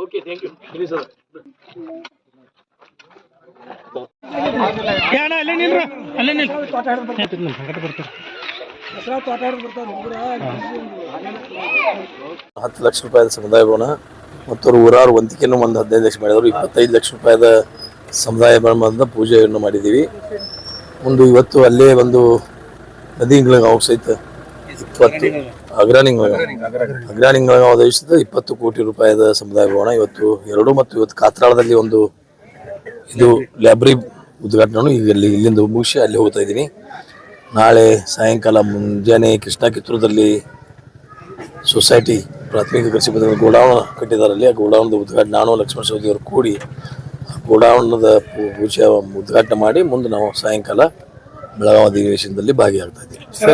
Okay thank you please sir ಅಲ್ಲೇ ನಿಲ್ ತೋಟ ಬರ್ತಾರೆ 10 ಲಕ್ಷ ರೂಪಾಯಿದ ಸಮುದಾಯ ಭವನ ಮತ್ತು ಊರಾರು ವಂತಿಕೆಯನ್ನು ಒಂದು 15 ಲಕ್ಷ ಮಾಡಿದರು. 25 ಲಕ್ಷ ರೂಪಾಯಿದ ಸಮುದಾಯ ಭವನದ ಪೂಜೆಯನ್ನು ಮಾಡಿದ್ದೀವಿ. ಮುಂದೆ ಇವತ್ತು ಅಲ್ಲೇ ಒಂದು ನದಿಗಳಗಾಂವ್ ಸಹಿತ 20 ಅಗ್ರಾಣಿಗಳಗಾಂವ್ ದೇಶದ 20 ಕೋಟಿ ರೂಪಾಯಿದ ಸಮುದಾಯ ಭವನ ಇವತ್ತು 2 ಮತ್ತು ಇವತ್ತು ಕಾತ್ರಾಳದಲ್ಲಿ ಒಂದು ಇದು ಲೈಬ್ರರಿ ಉದ್ಘಾಟನೆ ಈಗ ಇಲ್ಲಿಂದ ಮುಗಿಸಿ ಅಲ್ಲಿ ಹೋಗ್ತಾ ಇದ್ದೀನಿ. ನಾಳೆ ಸಾಯಂಕಾಲ ಮುಂಜಾನೆ ಕೃಷ್ಣ ಕಿತ್ತೂರದಲ್ಲಿ ಸೊಸೈಟಿ ಪ್ರಾಥಮಿಕ ಕೃಷಿ ಪದ್ಧತಿ ಗೋಡೌನ್ ಕಟ್ಟಿದಾರಲ್ಲಿ ಆ ಗೋಡೌನ್ದ ಉದ್ಘಾಟನೆ ನಾನು ಲಕ್ಷ್ಮಣ ಸವದಿ ಅವರು ಕೂಡಿ ಗೋಡೌನ್ದ ಪೂಜೆ ಉದ್ಘಾಟನೆ ಮಾಡಿ ಮುಂದೆ ನಾವು ಸಾಯಂಕಾಲ ಬೆಳಗಾವಿ ಅಧಿವೇಶನದಲ್ಲಿ ಭಾಗಿಯಾಗ್ತಾ ಇದ್ದೀವಿ. ಸರಿ.